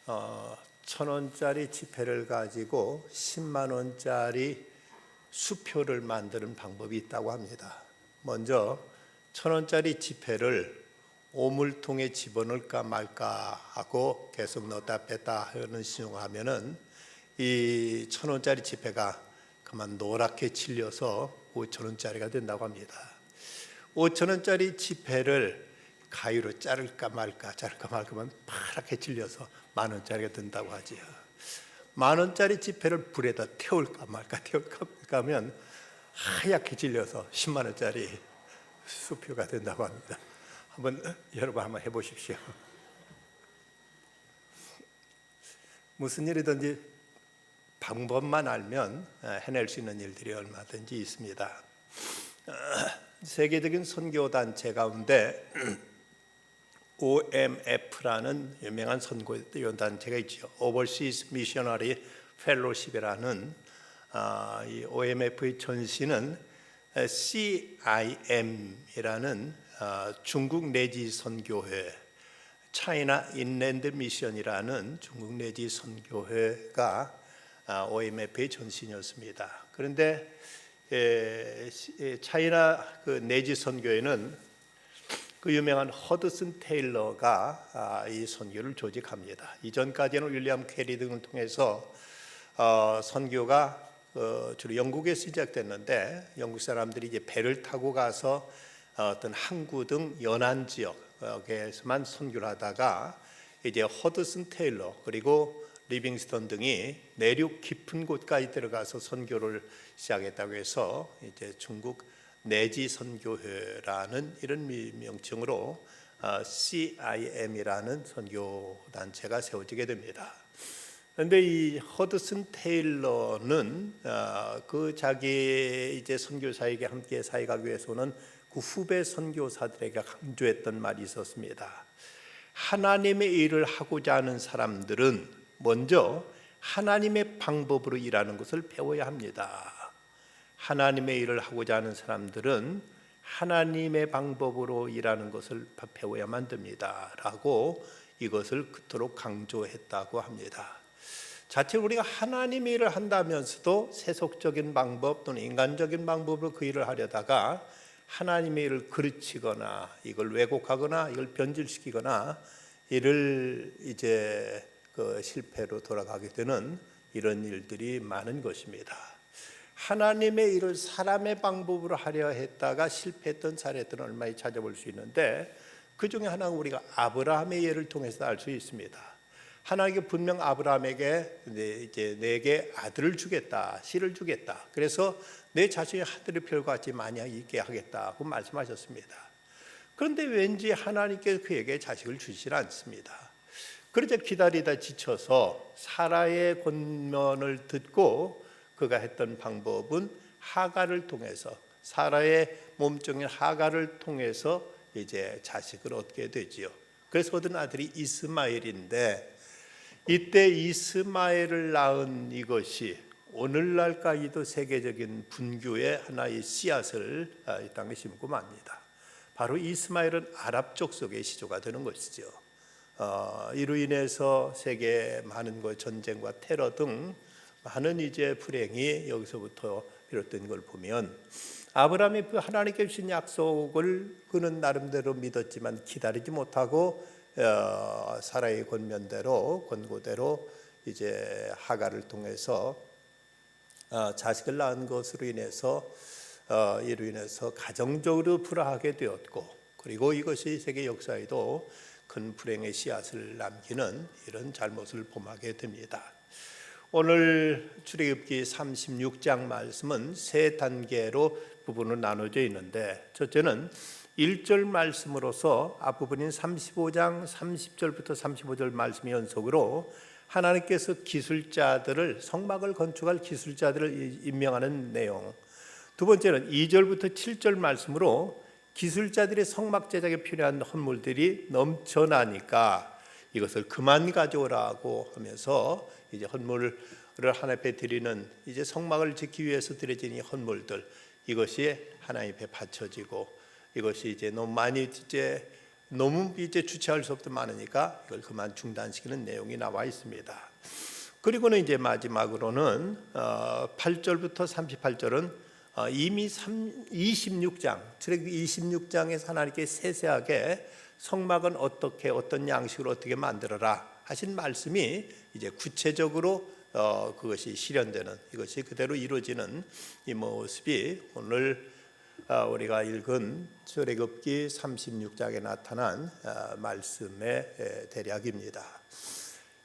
1,000원짜리 지폐를 가지고 10만 원짜리 수표를 만드는 방법이 있다고 합니다. 먼저 1,000원짜리 지폐를 오물통에 집어넣을까 말까 하고 계속 넣었다 뺐다 하는 신용하면은 이 1,000원짜리 지폐가 그만 노랗게 질려서 5,000원짜리가 된다고 합니다. 5,000원짜리 지폐를 가위로 자를까 말까 하면 파랗게 질려서 10,000원짜리가 된다고 하지요. 10,000원짜리 지폐를 불에다 태울까 말까 하면 하얗게 질려서 10만 원짜리 수표가 된다고 합니다. 여러분 한번 해보십시오. 무슨 일이든지 방법만 알면 해낼 수 있는 일들이 얼마든지 있습니다. 세계적인 선교단체 가운데 OMF라는 유명한 선교단체가 있죠. Overseas Missionary Fellowship이라는 이 OMF의 전신은 CIM이라는 중국 내지 선교회, 차이나 인랜드 미션이라는 중국 내지 선교회가 OMF의 전신이었습니다. 그런데 차이나 그 내지 선교회는 그 유명한 허드슨 테일러가 이 선교를 조직합니다. 이전까지는 윌리엄 캐리 등을 통해서 선교가 주로 영국에서 시작됐는데 영국 사람들이 이제 배를 타고 가서 어떤 항구 등 연안 지역에서만 선교를 하다가 이제 허드슨 테일러 그리고 리빙스턴 등이 내륙 깊은 곳까지 들어가서 선교를 시작했다고 해서 이제 중국 내지 선교회라는 이런 명칭으로 CIM이라는 선교 단체가 세워지게 됩니다. 그런데 이 허드슨 테일러는 그 자기 이제 선교사에게 함께 사역하기 위해서는 그 후배 선교사들에게 강조했던 말이 있었습니다. 하나님의 일을 하고자 하는 사람들은 먼저 하나님의 방법으로 일하는 것을 배워야 합니다. 하나님의 일을 하고자 하는 사람들은 하나님의 방법으로 일하는 것을 배워야만 됩니다. 라고 이것을 그토록 강조했다고 합니다. 자칫 우리가 하나님의 일을 한다면서도 세속적인 방법 또는 인간적인 방법으로 그 일을 하려다가 하나님의 일을 그르치거나 이걸 왜곡하거나 이걸 변질시키거나 이를 이제 그 실패로 돌아가게 되는 이런 일들이 많은 것입니다. 하나님의 일을 사람의 방법으로 하려 했다가 실패했던 사례들은 얼마나 찾아볼 수 있는데 그 중에 하나가 우리가 아브라함의 예를 통해서 알 수 있습니다. 하나님께 분명 아브라함에게 이제 내게 아들을 주겠다, 씨를 주겠다. 그래서 내 자신이 하늘의 별과 같이 많이 있게 하겠다고 말씀하셨습니다. 그런데 왠지 하나님께서 그에게 자식을 주시질 않습니다. 그러자 기다리다 지쳐서 사라의 권면을 듣고 그가 했던 방법은 하갈을 통해서 사라의 몸종인 하갈을 통해서 이제 자식을 얻게 되지요. 그래서 얻은 아들이 이스마엘인데 이때 이스마엘을 낳은 이것이 오늘날까지도 세계적인 분교의 하나의 씨앗을 이 땅에 심고 맙니다. 바로 이스마엘은 아랍 족속의 시조가 되는 것이죠. 이로 인해서 세계 많은 전쟁과 테러 등 많은 이제 불행이 여기서부터 비롯된 걸 보면 아브라함이 그 하나님께 주신 약속을 그는 나름대로 믿었지만 기다리지 못하고 사라의 권고대로 이제 하갈을 통해서 자식을 낳은 것으로 인해서 이로 인해서 가정적으로 불화하게 되었고 그리고 이것이 세계 역사에도 큰 불행의 씨앗을 남기는 이런 잘못을 범하게 됩니다. 오늘 출애굽기 36장 말씀은 세 단계로 부분으로 나눠져 있는데 첫째는 1절 말씀으로서 앞부분인 35장 30절부터 35절 말씀 연속으로 하나님께서 기술자들을 성막을 건축할 기술자들을 임명하는 내용. 두 번째는 2절부터 7절 말씀으로 기술자들의 성막 제작에 필요한 헌물들이 넘쳐나니까 이것을 그만 가져오라고 하면서 이제 헌물을 하나님 앞에 드리는 이제 성막을 짓기 위해서 드려지는 헌물들 이것이 하나님 앞에 바쳐지고 이것이 이제 너무 많이 이제 너무 이제 주체할 수 없던 많으니까 이걸 그만 중단시키는 내용이 나와 있습니다. 그리고는 이제 마지막으로는 8절부터 38절은 이미 26장, 출애굽기 26장에서 하나님께 세세하게 성막은 어떻게 어떤 양식으로 어떻게 만들어라 하신 말씀이 이제 구체적으로 그것이 실현되는, 이것이 그대로 이루어지는 이 모습이 오늘 우리가 읽은 출애굽기 36장에 나타난 말씀의 대략입니다.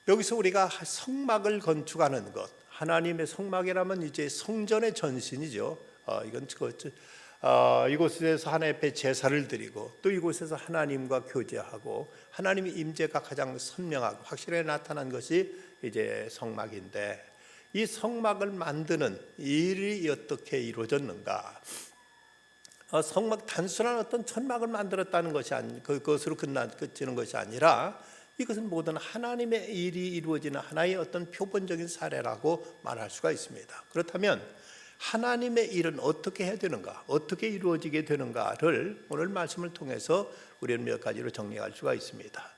여기서 우리가 성막을 건축하는 것, 하나님의 성막이라면 이제 성전의 전신이죠. 이곳에서 하나님 앞에 제사를 드리고 또 이곳에서 하나님과 교제하고 하나님의 임재가 가장 선명하고 확실하게 나타난 것이 이제 성막인데, 이 성막을 만드는 일이 어떻게 이루어졌는가? 성막, 단순한 어떤 천막을 만들었다는 것이 그것으로 끝지는 것이 아니라 이것은 모든 하나님의 일이 이루어지는 하나의 어떤 표본적인 사례라고 말할 수가 있습니다. 그렇다면 하나님의 일은 어떻게 해야 되는가, 어떻게 이루어지게 되는가를 오늘 말씀을 통해서 우리는 몇 가지로 정리할 수가 있습니다.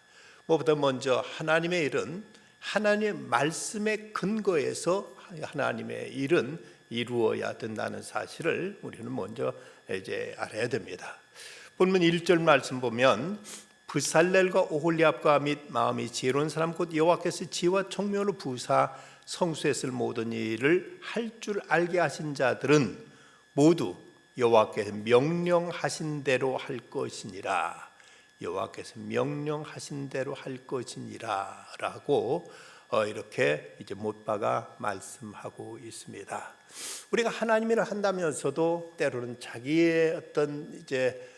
무엇보다 먼저 하나님의 일은 하나님의 말씀의 근거에서 하나님의 일은 이루어야 된다는 사실을 우리는 먼저 이제 알아야 됩니다. 본문 1절 말씀 보면 브살렐과 오홀리압과 및 마음이 지혜로운 사람 곧 여호와께서 지혜와 총명으로 부사 성수에 쓸 모든 일을 할 줄 알게 하신 자들은 모두 여호와께서 명령하신 대로 할 것이니라. 여호와께서 명령하신 대로 할 것이니라라고 이렇게 이제 못 박아 말씀하고 있습니다. 우리가 하나님 일을 한다면서도 때로는 자기의 어떤 이제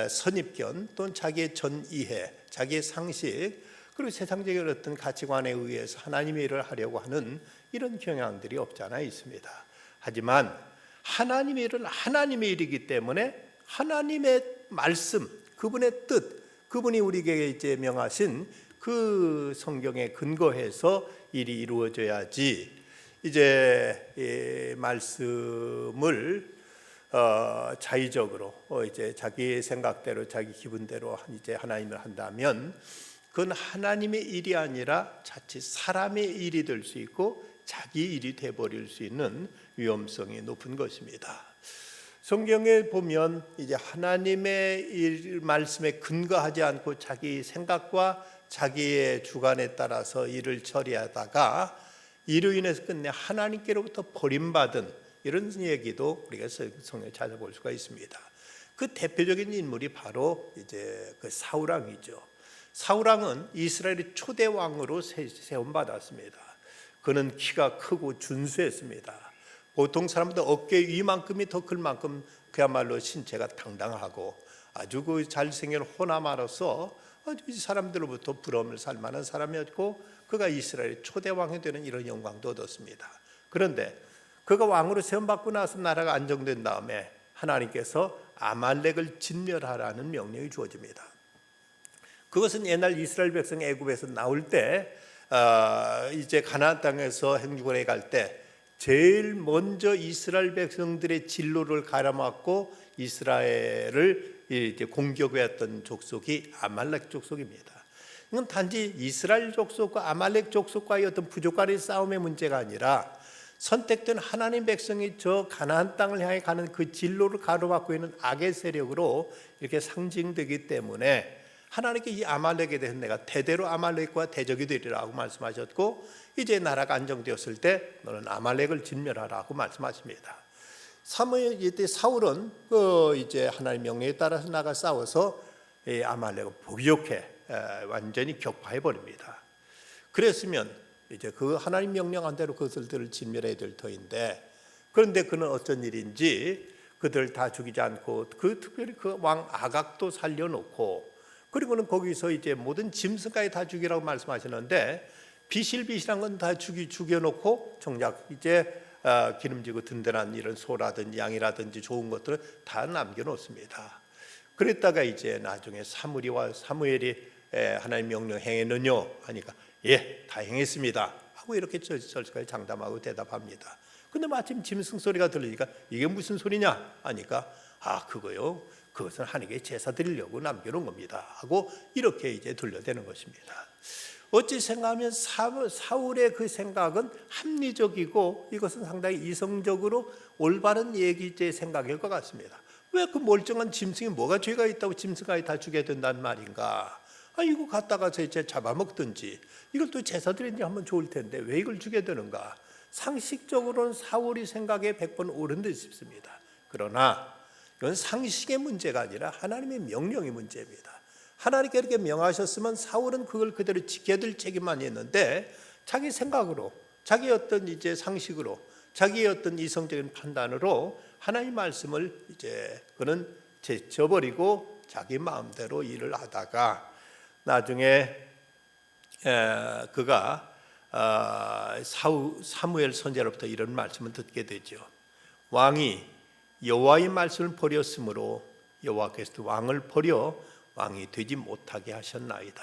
선입견 또는 자기의 전이해, 자기의 상식, 그리고 세상적인 어떤 가치관에 의해서 하나님의 일을 하려고 하는 이런 경향들이 없지 않아 있습니다. 하지만 하나님의 일은 하나님의 일이기 때문에 하나님의 말씀, 그분의 뜻, 그분이 우리에게 이제 명하신 그 성경에 근거해서 일이 이루어져야지, 이제 이 말씀을 자의적으로 이제 자기 생각대로 자기 기분대로 이제 하나님을 한다면 그건 하나님의 일이 아니라 자칫 사람의 일이 될 수 있고 자기 일이 되어버릴 수 있는 위험성이 높은 것입니다. 성경에 보면 이제 하나님의 말씀에 근거하지 않고 자기 생각과 자기의 주관에 따라서 일을 처리하다가 이로 인해서 끝내 하나님께로부터 버림받은 이런 얘기도 우리가 성경에 찾아볼 수가 있습니다. 그 대표적인 인물이 바로 이제 그 사울왕이죠. 사울왕은 이스라엘의 초대 왕으로 세움받았습니다. 그는 키가 크고 준수했습니다. 보통 사람들 어깨 위만큼이 더 클 만큼 그야말로 신체가 당당하고 아주 그 잘생긴 호남아로서 아주 사람들로부터 부러움을 살 만한 사람이었고, 그가 이스라엘의 초대 왕이 되는 이런 영광도 얻었습니다. 그런데 그가 왕으로 세움받고 나서 나라가 안정된 다음에 하나님께서 아말렉을 진멸하라는 명령이 주어집니다. 그것은 옛날 이스라엘 백성이 애굽에서 나올 때 이제 가나안 땅에서 행주권에 갈 때 제일 먼저 이스라엘 백성들의 진로를 가로막고 이스라엘을 이제 공격했던 족속이 아말렉 족속입니다. 이건 단지 이스라엘 족속과 아말렉 족속과의 어떤 부족 간의 싸움의 문제가 아니라 선택된 하나님 백성이 저 가나안 땅을 향해 가는 그 진로를 가로막고 있는 악의 세력으로 이렇게 상징되기 때문에 하나님께 이 아말렉에 대해서 내가 대대로 아말렉과 대적이 되리라고 말씀하셨고, 이제 나라가 안정되었을 때 너는 아말렉을 진멸하라고 말씀하십니다. 이때 사울은 이제 하나님 명령에 따라서 나가 싸워서 이 아말렉을 보기 좋게 완전히 격파해 버립니다. 그랬으면 이제 그 하나님 명령한 대로 그것들을 진멸해야 될 터인데, 그런데 그는 어쩐 일인지 그들 다 죽이지 않고 특별히 그 왕 아각도 살려놓고, 그리고는 거기서 이제 모든 짐승까지 다 죽이라고 말씀하시는데 비실비실한 건 다 죽여놓고 정작 이제 기름지고 든든한 이런 소라든지 양이라든지 좋은 것들을 다 남겨놓습니다. 그랬다가 이제 나중에 사무엘이 하나님 명령 행했느냐 하니까 예, 다 행했습니다 하고 이렇게 절까지 장담하고 대답합니다. 근데 마침 짐승 소리가 들리니까 이게 무슨 소리냐 하니까 그거요, 그것은 하나님께 제사 드리려고 남겨놓은 겁니다 하고 이렇게 이제 돌려대는 것입니다. 어찌 생각하면 사울의 그 생각은 합리적이고 이것은 상당히 이성적으로 올바른 얘기제 생각일 것 같습니다. 왜 그 멀쩡한 짐승이 뭐가 죄가 있다고 짐승까지 다 죽여야 된다는 말인가? 이거 갖다가 이제 잡아먹든지 이걸 또 제사 드리니 하면 좋을 텐데 왜 이걸 죽여야 되는가? 상식적으로는 사울이 생각에 100번 옳은 듯 싶습니다. 그러나 이건 상식의 문제가 아니라 하나님의 명령의 문제입니다. 하나님께 이렇게 명하셨으면 사울은 그걸 그대로 지켜야 될 책임만 있는데 자기 생각으로, 자기 어떤 이제 상식으로, 자기의 어떤 이성적인 판단으로 하나님 말씀을 이제 그는 제쳐버리고 자기 마음대로 일을 하다가 나중에 그가 사무엘 선지자로부터 이런 말씀을 듣게 되죠. 왕이 여호와의 말씀을 버렸으므로 여호와께서도 왕을 버려 왕이 되지 못하게 하셨나이다.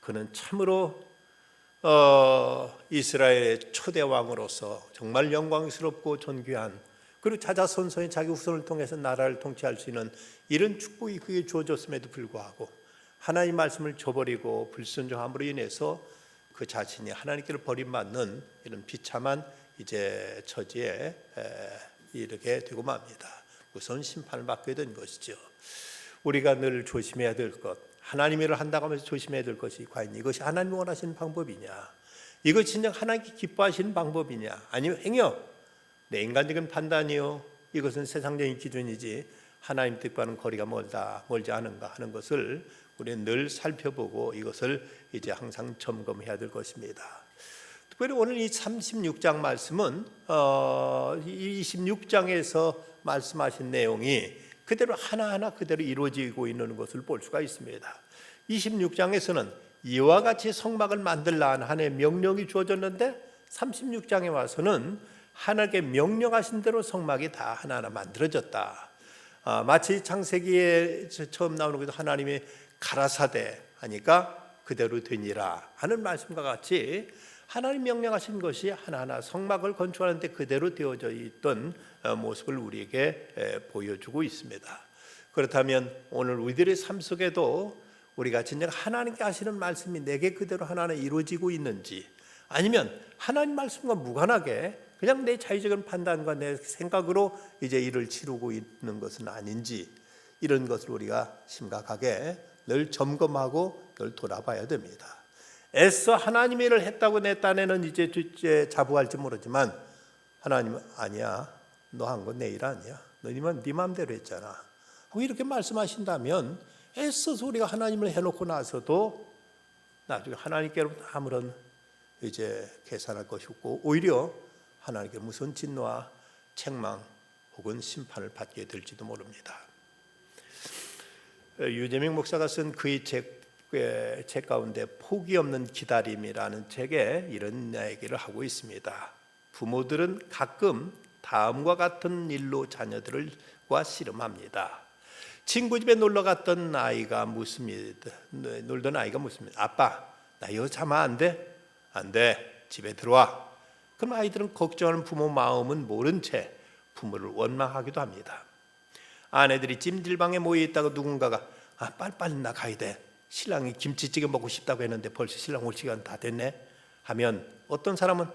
그는 참으로 이스라엘의 초대 왕으로서 정말 영광스럽고 존귀한, 그리고 자자손손이 자기 후손을 통해서 나라를 통치할 수 있는 이런 축복이 그에게 주어졌음에도 불구하고 하나님 말씀을 저버리고 불순종함으로 인해서 그 자신이 하나님께로 버림받는 이런 비참한 이제 처지에 이르게 되고 맙니다. 우선 심판을 받게 된 것이죠. 우리가 늘 조심해야 될 것, 하나님 일을 한다고 하면서 조심해야 될 것이 과연 이것이 하나님 원하시는 방법이냐, 이것이 진정 하나님께 기뻐하시는 방법이냐, 아니면 행여 내 인간적인 판단이요, 이것은 세상적인 기준이지 하나님 뜻과는 거리가 멀지 않은가 하는 것을 우리는 늘 살펴보고 이것을 이제 항상 점검해야 될 것입니다. 특별히 오늘 이 36장 말씀은 26장에서 말씀하신 내용이 그대로 하나하나 그대로 이루어지고 있는 것을 볼 수가 있습니다. 26장에서는 이와 같이 성막을 만들라 하는 하나님의 명령이 주어졌는데 36장에 와서는 하나님께 명령하신 대로 성막이 다 하나하나 만들어졌다. 마치 창세기에 처음 나오는 것도 하나님이 가라사대 하니까 그대로 되니라 하는 말씀과 같이 하나님 명령하신 것이 하나하나 성막을 건축하는데 그대로 되어져 있던 모습을 우리에게 보여주고 있습니다. 그렇다면 오늘 우리들의 삶 속에도 우리가 진정 하나님께 하시는 말씀이 내게 그대로 하나하나 이루어지고 있는지, 아니면 하나님 말씀과 무관하게 그냥 내 자의적인 판단과 내 생각으로 이제 일을 치르고 있는 것은 아닌지, 이런 것을 우리가 심각하게 늘 점검하고 늘 돌아봐야 됩니다. 애써 하나님 일을 했다고 내 딴에는 이제 자부할지 모르지만 하나님은 아니야, 너 한 건 내 일 아니야, 너희만 네 마음대로 했잖아 하고 이렇게 말씀하신다면 애써서 우리가 하나님을 해놓고 나서도 나중에 하나님께로부터 아무런 이제 계산할 것이 없고 오히려 하나님께 무슨 진노와 책망 혹은 심판을 받게 될지도 모릅니다. 유재명 목사가 쓴 그의 책 가운데 포기 없는 기다림이라는 책에 이런 얘기를 하고 있습니다. 부모들은 가끔 다음과 같은 일로 자녀들과 씨름합니다. 친구 집에 놀러 갔던 아이가 묻습니다. 놀던 아이가 묻습니다. 아빠, 나 이거 자면 안 돼? 안 돼. 집에 들어와. 그럼 아이들은 걱정하는 부모 마음은 모른 채 부모를 원망하기도 합니다. 아내들이 찜질방에 모여 있다가 누군가가 빨리빨리 나 가야 돼, 신랑이 김치찌개 먹고 싶다고 했는데 벌써 신랑 올 시간 다 됐네 하면 어떤 사람은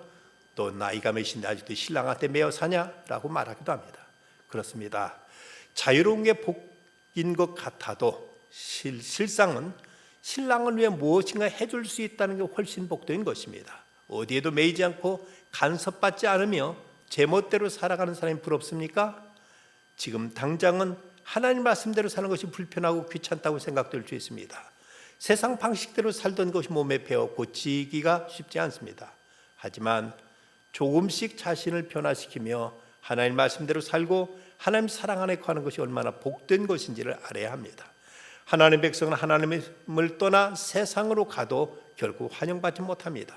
너 나이가 몇인데 아직도 신랑한테 매여 사냐? 라고 말하기도 합니다. 그렇습니다. 자유로운 게 복인 것 같아도 실상은 신랑을 위해 무엇인가 해줄 수 있다는 게 훨씬 복된 것입니다. 어디에도 매이지 않고 간섭받지 않으며 제멋대로 살아가는 사람이 부럽습니까? 지금 당장은 하나님 말씀대로 사는 것이 불편하고 귀찮다고 생각될 수 있습니다. 세상 방식대로 살던 것이 몸에 배어 고치기가 쉽지 않습니다. 하지만 조금씩 자신을 변화시키며 하나님 말씀대로 살고 하나님 사랑 안에 거하는 것이 얼마나 복된 것인지를 알아야 합니다. 하나님의 백성은 하나님을 떠나 세상으로 가도 결국 환영받지 못합니다.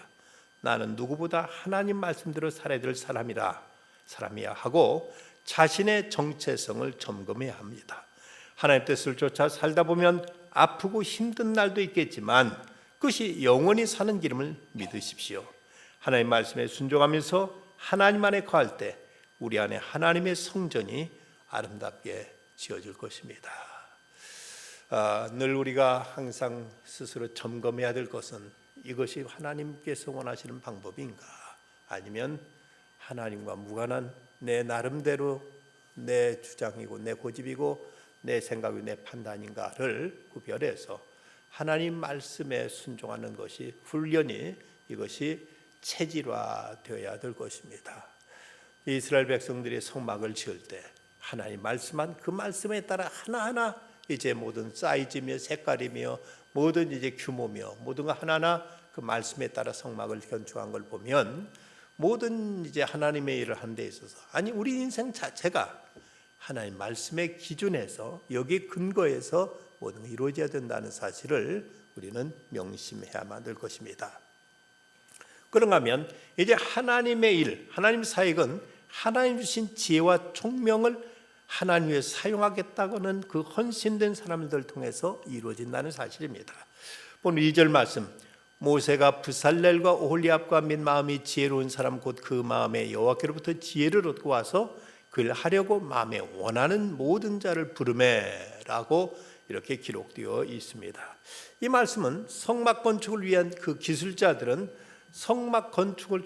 나는 누구보다 하나님 말씀대로 살아야 될 사람이야 하고 자신의 정체성을 점검해야 합니다. 하나님 뜻을 쫓아 살다 보면 아프고 힘든 날도 있겠지만 그것이 영원히 사는 길임을 믿으십시오. 하나님 말씀에 순종하면서 하나님 안에 거할 때 우리 안에 하나님의 성전이 아름답게 지어질 것입니다. 늘 우리가 항상 스스로 점검해야 될 것은 이것이 하나님께서 원하시는 방법인가, 아니면 하나님과 무관한 내 나름대로 내 주장이고 내 고집이고 내 생각이고 내 판단인가를 구별해서 하나님 말씀에 순종하는 것이 훈련이, 이것이 체질화되어야 될 것입니다. 이스라엘 백성들이 성막을 지을 때 하나님 말씀한 그 말씀에 따라 하나하나 이제 모든 사이즈며 색깔이며 모든 이제 규모며 모든 거 하나하나 그 말씀에 따라 성막을 건축한 걸 보면 모든 이제 하나님의 일을 하는 데 있어서, 아니 우리 인생 자체가 하나님 말씀의 기준에서 여기 근거해서 모든 게 이루어져야 된다는 사실을 우리는 명심해야만 될 것입니다. 그런가 하면 이제 하나님의 일, 하나님 사역은 하나님 주신 지혜와 총명을 하나님 위해 사용하겠다고는 그 헌신된 사람들 통해서 이루어진다는 사실입니다. 오늘 2절 말씀, 모세가 부살렐과 오홀리압과 및 마음이 지혜로운 사람 곧 그 마음에 여호와께로부터 지혜를 얻고 와서 그를 하려고 마음에 원하는 모든 자를 부르매라고 이렇게 기록되어 있습니다. 이 말씀은 성막 건축을 위한 그 기술자들은 성막 건축을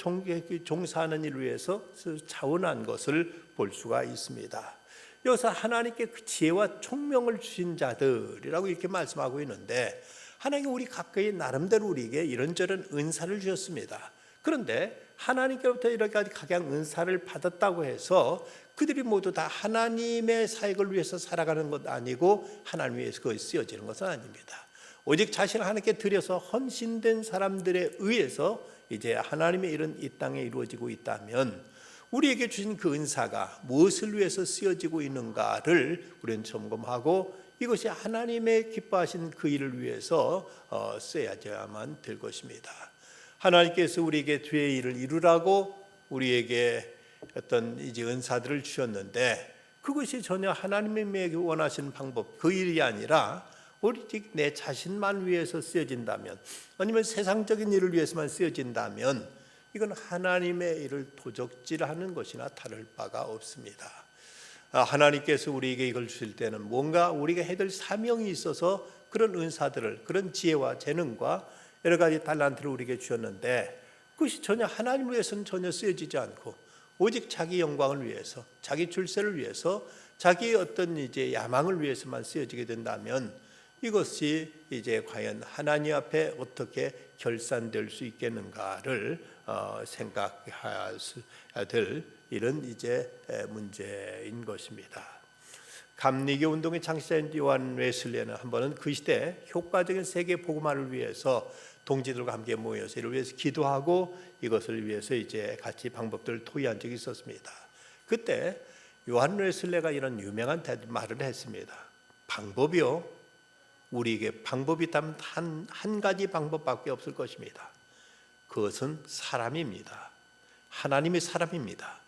종사하는 일을 위해서 자원한 것을 볼 수가 있습니다. 여기서 하나님께 그 지혜와 총명을 주신 자들이라고 이렇게 말씀하고 있는데, 하나님이 우리 각각의 나름대로 우리에게 이런저런 은사를 주셨습니다. 그런데 하나님께로부터 이렇게 각양 은사를 받았다고 해서 그들이 모두 다 하나님의 사역을 위해서 살아가는 것 아니고 하나님 위해서 그것이 쓰여지는 것은 아닙니다. 오직 자신을 하나님께 드려서 헌신된 사람들에 의해서 이제 하나님의 일은 이 땅에 이루어지고 있다면, 우리에게 주신 그 은사가 무엇을 위해서 쓰여지고 있는가를 우리는 점검하고 이것이 하나님의 기뻐하신 그 일을 위해서 쓰여야만 될 것입니다. 하나님께서 우리에게 주의 일을 이루라고 우리에게 어떤 이제 은사들을 주셨는데, 그것이 전혀 하나님에게 원하시는 방법, 그 일이 아니라 오직 내 자신만 위해서 쓰여진다면, 아니면 세상적인 일을 위해서만 쓰여진다면 이건 하나님의 일을 도적질하는 것이나 다를 바가 없습니다. 하나님께서 우리에게 이걸 주실 때는 뭔가 우리가 해야 될 사명이 있어서 그런 은사들을, 그런 지혜와 재능과 여러 가지 달란트를 우리에게 주셨는데, 그것이 전혀 하나님을 위해서는 전혀 쓰여지지 않고 오직 자기 영광을 위해서, 자기 출세를 위해서, 자기의 어떤 이제 야망을 위해서만 쓰여지게 된다면 이것이 이제 과연 하나님 앞에 어떻게 결산될 수 있겠는가를 생각해야 될 이런 이제 문제인 것입니다. 감리교 운동의 창시자인 요한 웨슬리는 한 번은 그 시대 효과적인 세계 복음화를 위해서 동지들과 함께 모여서 이를 위해서 기도하고 이것을 위해서 이제 같이 방법들을 토의한 적이 있었습니다. 그때 요한 웨슬리가 이런 유명한 말을 했습니다. 방법이요, 우리에게 방법이 있다면 한 가지 방법밖에 없을 것입니다. 그것은 사람입니다. 하나님의 사람입니다.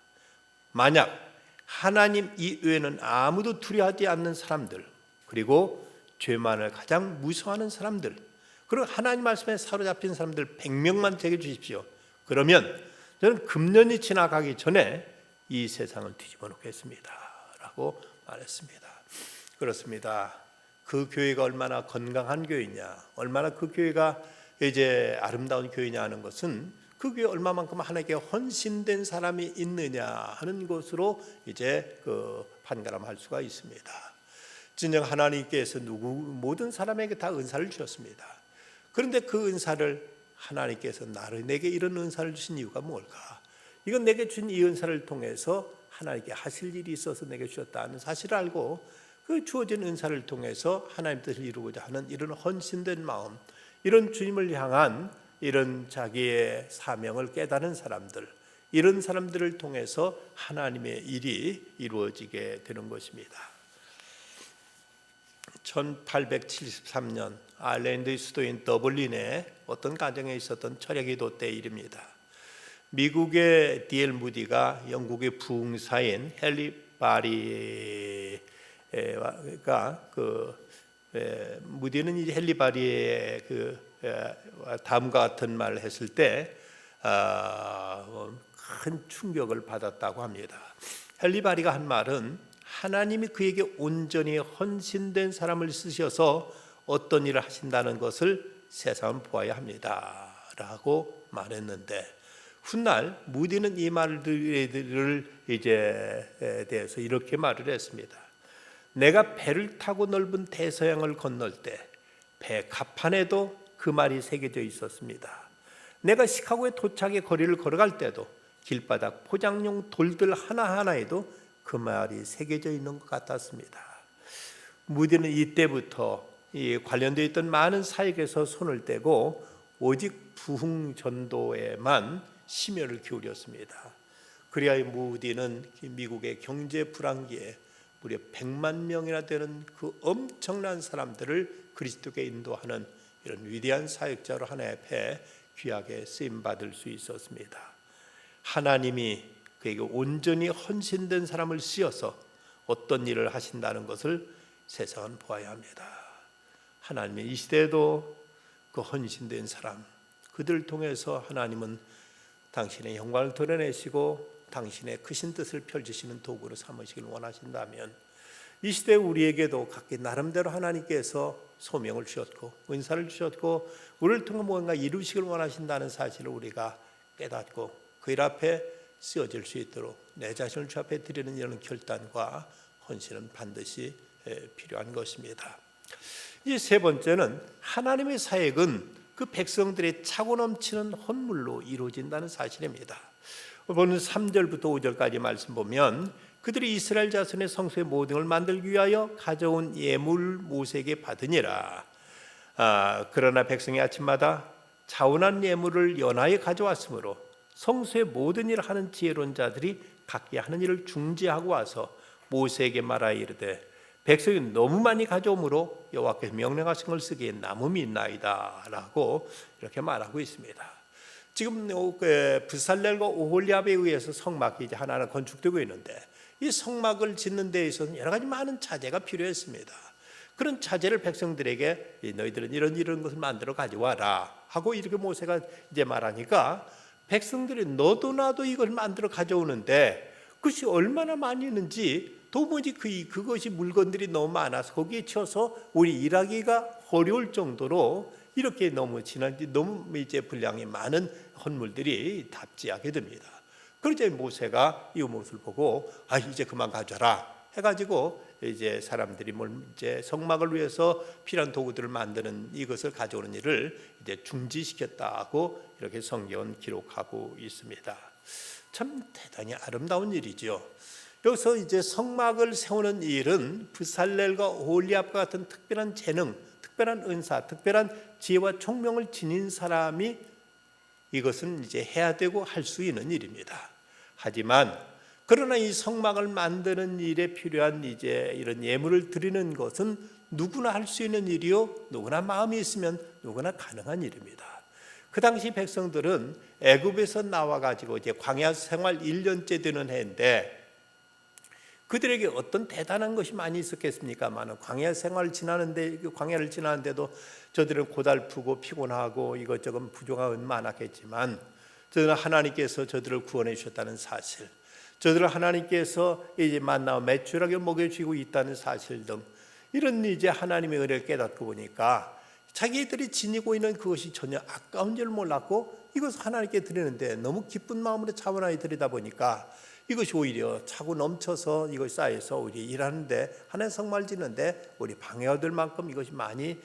만약 하나님 이외에는 아무도 두려워하지 않는 사람들, 그리고 죄만을 가장 무서워하는 사람들, 그리고 하나님 말씀에 사로잡힌 사람들 100명만 제게 주십시오. 그러면 저는 금년이 지나가기 전에 이 세상을 뒤집어 놓겠습니다 라고 말했습니다. 그렇습니다. 그 교회가 얼마나 건강한 교회냐, 얼마나 그 교회가 이제 아름다운 교회냐 하는 것은 그 교회 얼마만큼 하나님께 헌신된 사람이 있느냐 하는 것으로 이제 그 판가름할 수가 있습니다. 진정 하나님께서 모든 사람에게 다 은사를 주셨습니다. 그런데 그 은사를 하나님께서 내게 이런 은사를 주신 이유가 뭘까? 이건 내게 준 이 은사를 통해서 하나님께 하실 일이 있어서 내게 주셨다는 사실을 알고 그 주어진 은사를 통해서 하나님 뜻을 이루고자 하는 이런 헌신된 마음, 이런 주님을 향한 이런 자기의 사명을 깨달은 사람들, 이런 사람들을 통해서 하나님의 일이 이루어지게 되는 것입니다. 1873년 아일랜드의 수도인 더블린의 어떤 가정에 있었던 철야기도 때 일입니다. 미국의 D.L. 무디가 영국의 부흥사인 헨리 바리가 무디는 이제 헨리 바리의 다음과 같은 말을 했을 때 큰 충격을 받았다고 합니다. 헨리 바리가 한 말은 하나님이 그에게 온전히 헌신된 사람을 쓰셔서 어떤 일을 하신다는 것을 세상은 보아야 합니다 라고 말했는데, 훗날 무디는 이 말들을 대해서 이렇게 말을 했습니다. 내가 배를 타고 넓은 대서양을 건널 때 배 갑판에도 그 말이 새겨져 있었습니다. 내가 시카고의 도착의 거리를 걸어갈 때도 길바닥 포장용 돌들 하나하나에도 그 말이 새겨져 있는 것 같았습니다. 무디는 이때부터 관련되어 있던 많은 사역에서 손을 떼고 오직 부흥 전도에만 심혈을 기울였습니다. 그리하여 무디는 미국의 경제 불황기에 무려 100만 명이나 되는 그 엄청난 사람들을 그리스도께 인도하는 이런 위대한 사역자로 하나님 앞에 귀하게 쓰임받을 수 있었습니다. 하나님이 그에게 온전히 헌신된 사람을 씌워서 어떤 일을 하신다는 것을 세상은 보아야 합니다. 하나님의 이 시대에도 그 헌신된 사람, 그들을 통해서 하나님은 당신의 영광을 드러내시고 당신의 크신 뜻을 펼치시는 도구로 삼으시길 원하신다면, 이 시대 우리에게도 각기 나름대로 하나님께서 소명을 주셨고 은사를 주셨고 우리를 통해 무언가 이루시길 원하신다는 사실을 우리가 깨닫고 그 일 앞에 쓰여질 수 있도록 내 자신을 주 앞에 드리는 이런 결단과 헌신은 반드시 필요한 것입니다. 이 세 번째는 하나님의 사역은 그 백성들의 차고 넘치는 헌물로 이루어진다는 사실입니다. 오늘 3절부터 5절까지 말씀 보면, 그들이 이스라엘 자손의 성소의 모든 걸 만들기 위하여 가져온 예물 모세에게 받으니라. 그러나 백성이 아침마다 자원한 예물을 연하에 가져왔으므로 성소의 모든 일을 하는 지혜로운 자들이 각기 하는 일을 중지하고 와서 모세에게 말하여 이르되, 백성이 너무 많이 가져오므로 여호와께서 명령하신 걸 쓰기에 남음이 있나이다 라고 이렇게 말하고 있습니다. 지금 브살렐과 오홀리압에 의해서 성막이 이제 하나하나 건축되고 있는데, 이 성막을 짓는 데 있어서는 여러 가지 많은 자재가 필요했습니다. 그런 자재를 백성들에게 너희들은 이런 것을 만들어 가져와라 하고 이렇게 모세가 이제 말하니까, 백성들이 너도 나도 이걸 만들어 가져오는데 그것이 얼마나 많이 있는지 도무지 그것이 물건들이 너무 많아서 거기에 쳐서 우리 일하기가 어려울 정도로 이렇게 너무 이제 분량이 많은 헌물들이 답지하게 됩니다. 그러자 모세가 이 모습을 보고 이제 그만 가져라 해가지고 이제 사람들이 이제 성막을 위해서 필요한 도구들을 만드는 이것을 가져오는 일을 이제 중지시켰다고 이렇게 성경은 기록하고 있습니다. 참 대단히 아름다운 일이죠. 여기서 이제 성막을 세우는 일은 브살렐과 오홀리압과 같은 특별한 재능, 특별한 은사, 특별한 지혜와 총명을 지닌 사람이 이것은 이제 해야 되고 할 수 있는 일입니다. 하지만 그러나 이 성막을 만드는 일에 필요한 이제 이런 예물을 드리는 것은 누구나 할 수 있는 일이요, 누구나 마음이 있으면 누구나 가능한 일입니다. 그 당시 백성들은 애굽에서 나와 가지고 이제 광야 생활 1년째 되는 해인데, 그들에게 어떤 대단한 것이 많이 있었겠습니까만, 광야 생활을 지나는데, 광야를 지나는데도 저들은 고달프고 피곤하고 이것저것 부족함은 많았겠지만, 저들은 하나님께서 저들을 구원해 주셨다는 사실, 저들을 하나님께서 이제 만나와 매출하게 먹여주고 있다는 사실 등 이런 이제 하나님의 은혜를 깨닫고 보니까 자기들이 지니고 있는 그것이 전혀 아까운 줄 몰랐고, 이것을 하나님께 드리는데 너무 기쁜 마음으로 차분하게 드리다 보니까 이것이 오히려 차고 넘쳐서 이것이 쌓여서 우리 일하는데, 하나님 성말 짓는데 우리 방해될 만큼 이것이 많이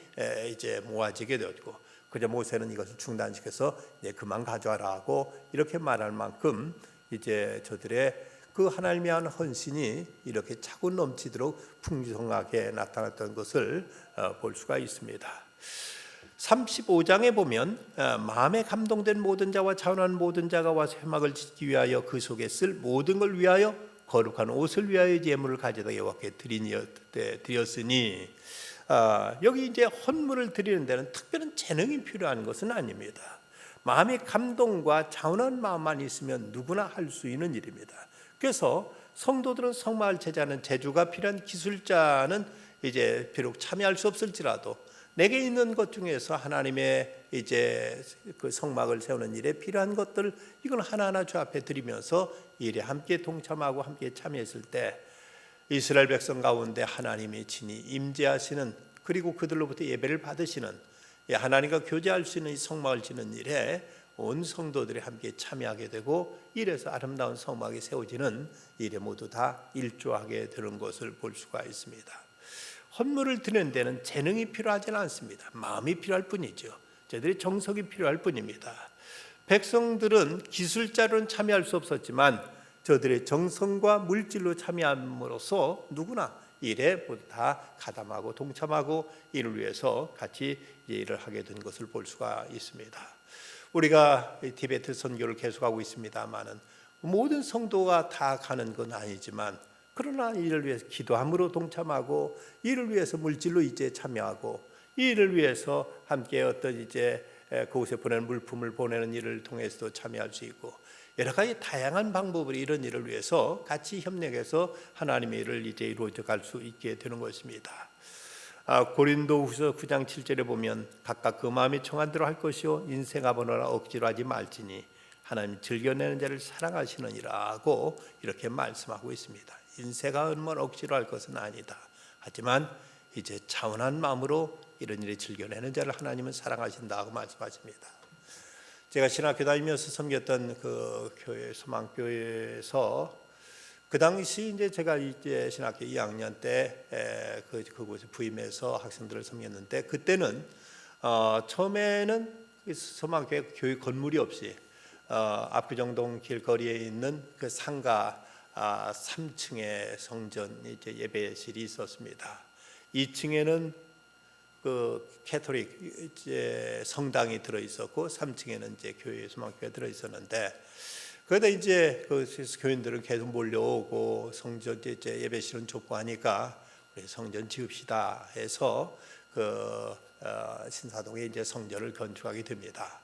이제 모아지게 되었고, 그저 모세는 이것을 중단시켜서 이제 그만 가져와라 하고 이렇게 말할 만큼 이제 저들의 그 하나님의 한 헌신이 이렇게 차고 넘치도록 풍성하게 나타났던 것을 볼 수가 있습니다. 35장에 보면 마음에 감동된 모든 자와 자원한 모든 자가 와서 회막을 짓기 위하여 그 속에 쓸 모든 걸 위하여 거룩한 옷을 위하여 예물을 가져다 여호와께 드렸으니, 여기 이제 헌물을 드리는 데는 특별한 재능이 필요한 것은 아닙니다. 마음의 감동과 자원한 마음만 있으면 누구나 할 수 있는 일입니다. 그래서 성도들은 성막을 제자하는 제주가 필요한 기술자는 이제 비록 참여할 수 없을지라도 내게 있는 것 중에서 하나님의 이제 그 성막을 세우는 일에 필요한 것들, 이건 하나하나 주 앞에 드리면서 일에 함께 동참하고 함께 참여했을 때 이스라엘 백성 가운데 하나님이 친히 임재하시는, 그리고 그들로부터 예배를 받으시는, 하나님과 교제할 수 있는 이 성막을 짓는 일에 온 성도들이 함께 참여하게 되고, 이래서 아름다운 성막이 세워지는 일에 모두 다 일조하게 되는 것을 볼 수가 있습니다. 헌물을 드리는 데는 재능이 필요하지는 않습니다. 마음이 필요할 뿐이죠. 저들의 정성이 필요할 뿐입니다. 백성들은 기술자로는 참여할 수 없었지만 저들의 정성과 물질로 참여함으로써 누구나 일에 모두 다 가담하고 동참하고 이를 위해서 같이 일을 하게 된 것을 볼 수가 있습니다. 우리가 티베트 선교를 계속하고 있습니다만은 모든 성도가 다 가는 건 아니지만, 그러나 이를 위해서 기도함으로 동참하고, 이를 위해서 물질로 이제 참여하고, 이를 위해서 함께 어떤 이제 그곳에 보내는 물품을 보내는 일을 통해서도 참여할 수 있고, 여러 가지 다양한 방법으로 이런 일을 위해서 같이 협력해서 하나님의 일을 이제 이루어져 갈 수 있게 되는 것입니다. 고린도후서 9장 7절에 보면 각각 그 마음이 청한 대로 할 것이요 인생아보노라 억지로 하지 말지니 하나님 즐겨내는 자를 사랑하시느니라고 이렇게 말씀하고 있습니다. 인생아보노라 억지로 할 것은 아니다. 하지만 이제 차분한 마음으로 이런 일에 즐겨내는 자를 하나님은 사랑하신다고 말씀하십니다. 제가 신학교 다니면서 섬겼던 그 교회, 소망교회에서 그 당시 이제 제가 이제 신학교 2학년 때 그곳에 부임해서 학생들을 섬겼는데, 그때는 처음에는 소망교회 교회 건물이 없이 압구정동 길거리에 있는 그 상가 3층에 성전 이제 예배실이 있었습니다. 2층에는 그 캐토릭 이제 성당이 들어 있었고, 3층에는 이제 교회 소망교회가 들어 있었는데, 그러다 이제 그 교인들은 계속 몰려오고 성전 이제 예배실은 좁고 하니까 우리 성전 지읍시다 해서 그 신사동에 이제 성전을 건축하게 됩니다.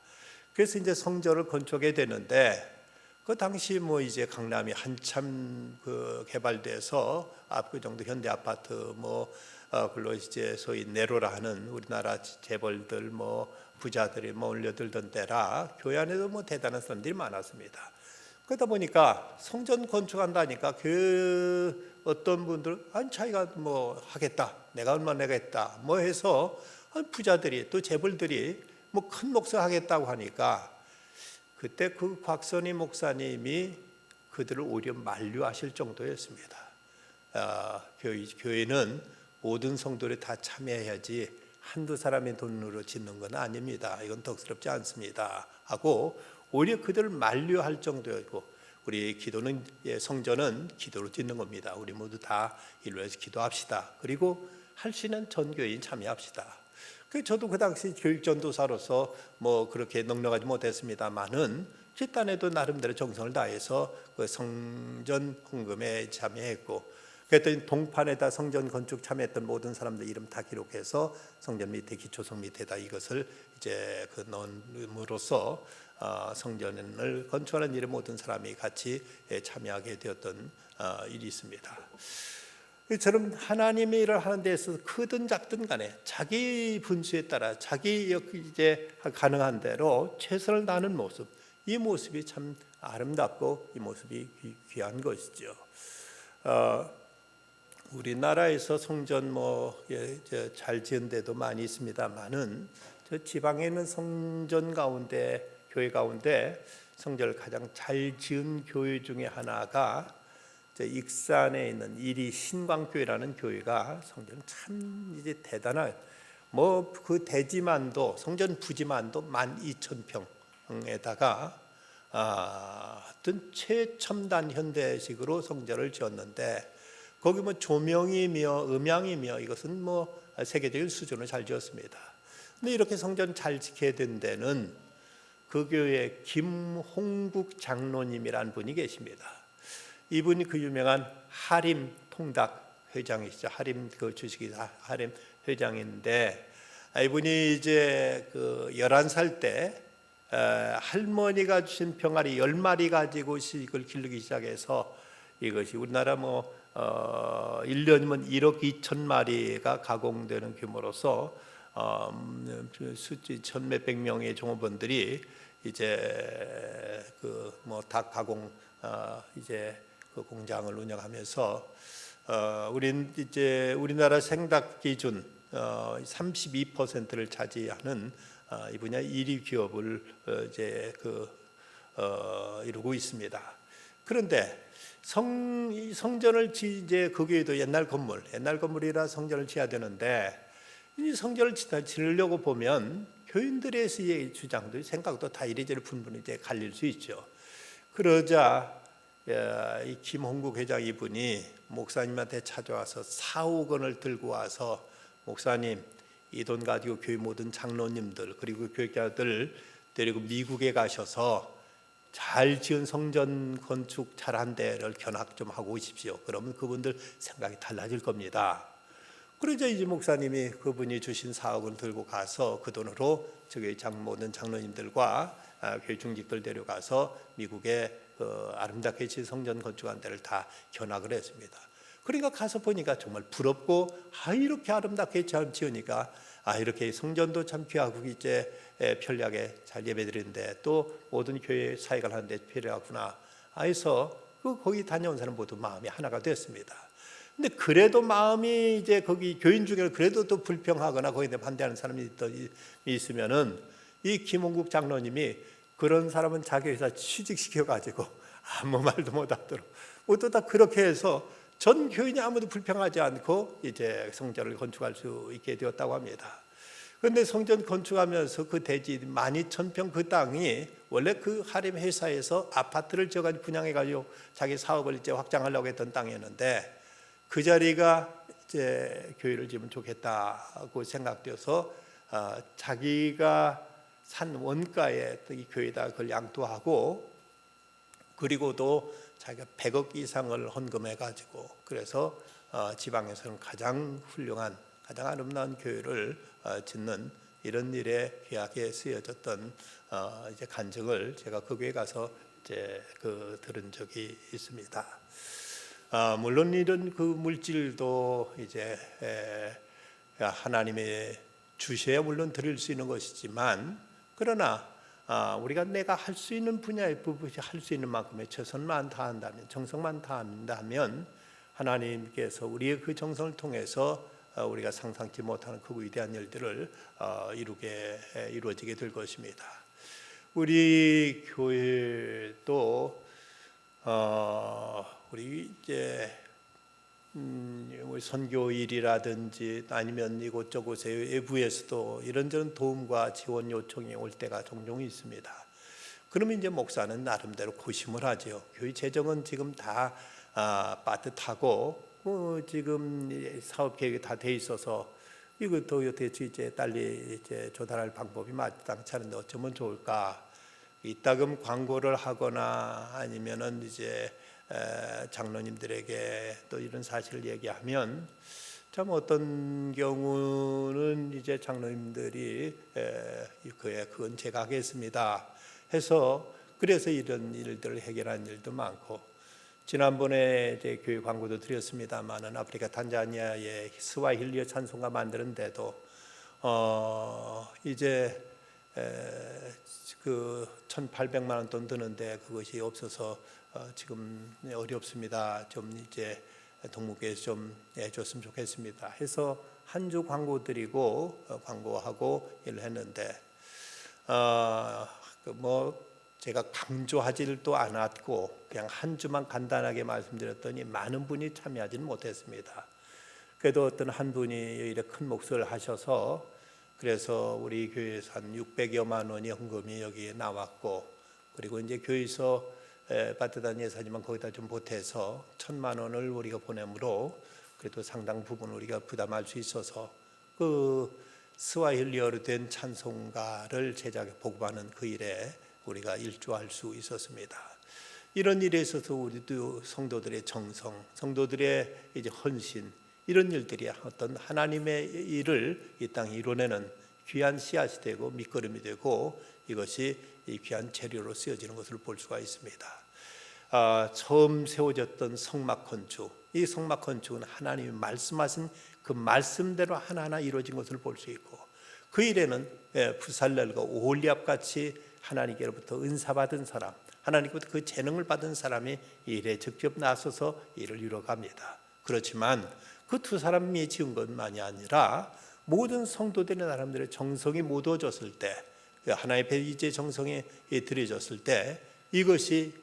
그래서 이제 성전을 건축하게 되는데, 그 당시 뭐 이제 강남이 한참 그 개발돼서 압구정도 현대 아파트 그걸로 이제 소위 네로라 하는 우리나라 재벌들 부자들이 몰려들던 때라 교회 안에도 대단한 사람들이 많았습니다. 그러다 보니까 성전 건축한다니까 그 어떤 분들 자기가 하겠다, 내가 얼마 내겠다 해서 부자들이 또 재벌들이 큰 목사 하겠다고 하니까, 그때 그 곽선희 목사님이 그들을 오히려 만류하실 정도였습니다. 교회는 모든 성도들이 다 참여해야지 한두 사람의 돈으로 짓는 건 아닙니다. 이건 덕스럽지 않습니다 하고 오히려 그들을 만류할 정도였고, 우리 기도는 성전은 기도로 짓는 겁니다. 우리 모두 다 이로 해서 기도합시다. 그리고 할 수 있는 전교인 참여합시다. 저도 그 당시 교육전도사로서 그렇게 넉넉하지 못했습니다만은 집단에도 나름대로 정성을 다해서 그 성전 헌금에 참여했고, 그랬더니 동판에다 성전 건축 참여했던 모든 사람들 이름 다 기록해서 성전 밑에 기초성 밑에다 이것을 이제 넣음으로써 성전을 건축하는 일에 모든 사람이 같이 참여하게 되었던 일이 있습니다. 이처럼 하나님의 일을 하는 데 있어서 크든 작든 간에 자기 분수에 따라 자기 이제 가능한 대로 최선을 다하는 모습, 이 모습이 참 아름답고 이 모습이 귀한 것이죠. 우리나라에서 성전 잘 지은 데도 많이 있습니다만은 저 지방에 있는 성전 가운데, 교회 가운데 성전을 가장 잘 지은 교회 중에 하나가 익산에 있는 이리 신광교회라는 교회가 성전 참 이제 대단한 그 대지만도 성전 부지만도 12,000평에다가 어떤 최첨단 현대식으로 성전을 지었는데, 거기 조명이며 음향이며 이것은 세계적인 수준을 잘 지었습니다. 근데 이렇게 성전 잘 지켜야 된 데는 그 교회 김홍국 장로님이라는 분이 계십니다. 이분이 그 유명한 하림 통닭 회장이시죠. 하림 그 주식이 하림 회장인데, 이분이 이제 그 11살 때 할머니가 주신 병아리 10마리 가지고 이걸 기르기 시작해서 이것이 우리나라 1년이면 1억 2천마리가 가공되는 규모로서 수지 천몇백 명의 종업원들이 이제 닭 가공 이제 그 공장을 운영하면서 우린 이제 우리나라 생각 기준 32%를 차지하는 이 분야 1위 기업을 이제 이루고 있습니다. 그런데 성전을 이제 거기에도 옛날 건물이라 성전을 지어야 되는데 이 성전을 지으려고 보면 교인들의 주장도 생각도 다 이리저리 분분히 이제 갈릴 수 있죠. 그러자 이 김홍국 회장 이분이 목사님한테 찾아와서 4억 원을 들고 와서 목사님 이 돈 가지고 교회 모든 장로님들 그리고 교육자들 데리고 미국에 가셔서 잘 지은 성전 건축 잘한 데를 견학 좀 하고 오십시오. 그러면 그분들 생각이 달라질 겁니다. 그러자 이제 목사님이 그분이 주신 4억 원 들고 가서 그 돈으로 저기 모든 장로님들과 교회 중직들 데려가서 미국에 아름답게 지은 성전 건축한 데를 다 견학을 했습니다. 그러니까 가서 보니까 정말 부럽고 이렇게 아름답게 잘 지으니까 이렇게 성전도 참 귀하고 이제 편리하게 잘 예배드리는데 또 모든 교회 사역을 하는데 편리하구나 해서 거기 다녀온 사람 모두 마음이 하나가 됐습니다. 근데 그래도 마음이 이제 거기 교인 중에 그래도 또 불평하거나 거기에 반대하는 사람이 있으면은 이 김홍국 장로님이 그런 사람은 자기 회사 취직시켜 가지고 아무 말도 못하도록 모두 다 그렇게 해서 전 교인이 아무도 불평하지 않고 이제 성전을 건축할 수 있게 되었다고 합니다. 그런데 성전 건축하면서 그 대지 12,000평 그 땅이 원래 그 하림 회사에서 아파트를 지어가지고 분양해가지고 자기 사업을 이제 확장하려고 했던 땅이었는데 그 자리가 이제 교회를 지으면 좋겠다고 생각되어서 자기가 산 원가에 이 교회에다 그걸 양도하고 그리고도 자기가 100억 이상을 헌금해 가지고 그래서 지방에서는 가장 훌륭한 가장 아름다운 교회를 짓는 이런 일에 귀하게 쓰여졌던 이제 간증을 제가 그 교회 가서 이제 들은 적이 있습니다. 물론 이런 그 물질도 이제 하나님의 주셔야 물론 드릴 수 있는 것이지만 그러나 우리가 내가 할 수 있는 분야의 부분이 할 수 있는 만큼의 최선만 다한다면 정성만 다한다면 하나님께서 우리의 그 정성을 통해서 우리가 상상치 못하는 그 위대한 일들을 이루어지게 될 것입니다. 우리 교회도 우리 이제 우리 선교일이라든지 아니면 이곳저곳에 외부에서도 이런저런 도움과 지원 요청이 올 때가 종종 있습니다. 그러면 이제 목사는 나름대로 고심을 하죠. 교회 재정은 지금 다 빠듯하고 지금 사업 계획이 다 돼 있어서 이것도 어떻게 이제 빨리 이제 조달할 방법이 마땅치 않은데 어쩌면 좋을까? 이따금 광고를 하거나 아니면은 이제 장로님들에게 또 이런 사실을 얘기하면 참 어떤 경우는 이제 장로님들이 그건 제가 하겠습니다 해서 그래서 이런 일들을 해결한 일도 많고 지난번에 이제 교회 광고도 드렸습니다만은 아프리카 탄자니아의 스와힐리어 찬송가 만드는데도 이제 그 1,800만 원 돈 드는데 그것이 없어서 지금 어렵습니다. 좀 이제 동무교에서 좀 해줬으면 좋겠습니다. 해서 한 주 광고 드리고 광고하고 일을 했는데 제가 강조하지도 않았고 그냥 한 주만 간단하게 말씀드렸더니 많은 분이 참여하지는 못했습니다. 그래도 어떤 한 분이 이렇게 큰 몫을 하셔서 그래서 우리 교회에서 한 600여만 원이 헌금이 여기에 나왔고 그리고 이제 교회에서 빠듯한 예산이지만 거기다 좀 보태서 1,000만 원을 우리가 보내므로 그래도 상당 부분 우리가 부담할 수 있어서 그 스와힐리어로 된 찬송가를 제작해 보급하는 그 일에 우리가 일조할 수 있었습니다. 이런 일에 있어서 우리도 성도들의 정성, 성도들의 이제 헌신 이런 일들이 어떤 하나님의 일을 이 땅에 이뤄내는 귀한 씨앗이 되고 밑거름이 되고 이것이 이 귀한 재료로 쓰여지는 것을 볼 수가 있습니다. 처음 세워졌던 성막 건축, 이 성막 건축은 하나님이 말씀하신 그 말씀대로 하나하나 이루어진 것을 볼 수 있고 그 일에는 부살렐과 오홀리압 같이 하나님께로부터 은사받은 사람, 하나님께로부터 그 재능을 받은 사람이 이 일에 직접 나서서 일을 이뤄갑니다. 그렇지만 그 두 사람이 지은 것만이 아니라 모든 성도들의 사람들의 정성이 모두어졌을 때, 하나님의 배 이제 정성에 들여졌을 때, 이것이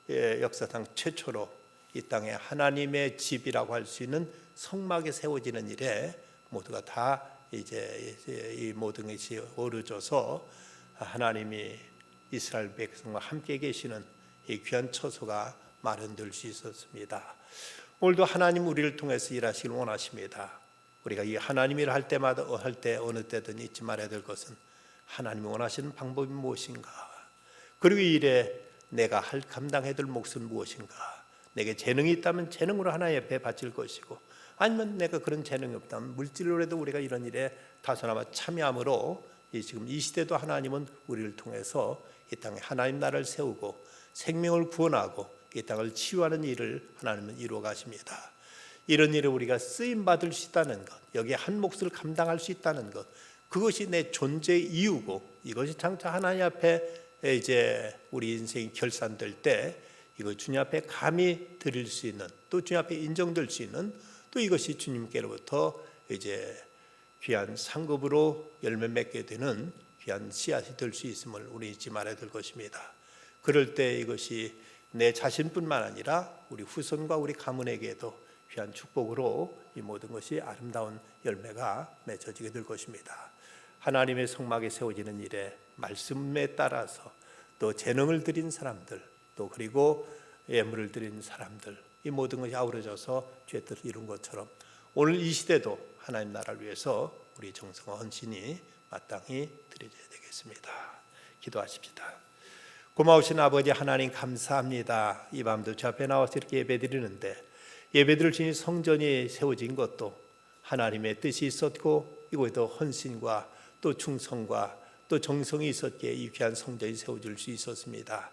역사상 최초로 이 땅에 하나님의 집이라고 할 수 있는 성막이 세워지는 일에 모두가 다 이제 이 모든 것이 어우러져서 하나님이 이스라엘 백성과 함께 계시는 이 귀한 처소가 마련될 수 있었습니다. 오늘도 하나님 우리를 통해서 일하시길 원하십니다. 우리가 이 하나님 일을 할 때마다 할 때 어느 때든 잊지 말아야 될 것은 하나님이 원하시는 방법이 무엇인가, 그리고 이 일에 내가 감당해야 될 몫은 무엇인가. 내게 재능이 있다면 재능으로 하나님 옆에 바칠 것이고, 아니면 내가 그런 재능이 없다면 물질로라도 우리가 이런 일에 다소나마 참여함으로 지금 이 시대도 하나님은 우리를 통해서 이 땅에 하나님 나라를 세우고 생명을 구원하고 이 땅을 치유하는 일을 하나님은 이루어 가십니다. 이런 일에 우리가 쓰임 받을 수 있다는 것, 여기에 한 몫을 감당할 수 있다는 것, 그것이 내 존재의 이유고, 이것이 장차 하나님 앞에 이제 우리 인생이 결산될 때 이걸 주님 앞에 감히 드릴 수 있는, 또 주님 앞에 인정될 수 있는, 또 이것이 주님께로부터 이제 귀한 상급으로 열매 맺게 되는 귀한 씨앗이 될 수 있음을 우리 잊지 말아야 될 것입니다. 그럴 때 이것이 내 자신뿐만 아니라 우리 후손과 우리 가문에게도 귀한 축복으로 이 모든 것이 아름다운 열매가 맺어지게 될 것입니다. 하나님의 성막이 세워지는 일에 말씀에 따라서 또 재능을 드린 사람들, 또 그리고 예물을 드린 사람들, 이 모든 것이 아우러져서 주의 뜻을 이룬 것처럼 오늘 이 시대도 하나님 나라를 위해서 우리 정성과 헌신이 마땅히 드려져야 되겠습니다. 기도하십시다. 고마우신 아버지 하나님, 감사합니다. 이 밤도 주 앞에 나와서 이렇게 예배드리는데, 예배드릴 수 있는 성전이 세워진 것도 하나님의 뜻이 있었고, 이곳에도 헌신과 또 충성과 또 정성이 있었기에 이 귀한 성전이 세워질 수 있었습니다.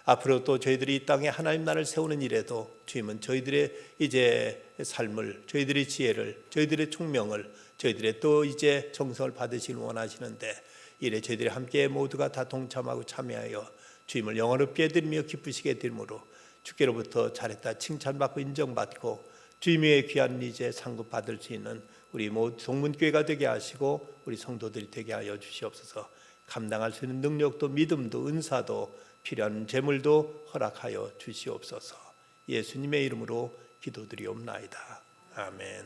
앞으로 또 저희들이 이 땅에 하나님 나라를 세우는 일에도 주님은 저희들의 이제 삶을, 저희들의 지혜를, 저희들의 총명을, 저희들의 또 이제 정성을 받으시길 원하시는데, 이래 저희들이 함께 모두가 다 동참하고 참여하여 주님을 영원롭게 드리며 기쁘시게 되므로 주께로부터 잘했다 칭찬받고 인정받고 주님의 귀한 이제 상급 받을 수 있는 우리 모두 동문교회가 되게 하시고 우리 성도들이 되게 하여 주시옵소서. 감당할 수 있는 능력도 믿음도 은사도 필요한 재물도 허락하여 주시옵소서. 예수님의 이름으로 기도드리옵나이다. 아멘.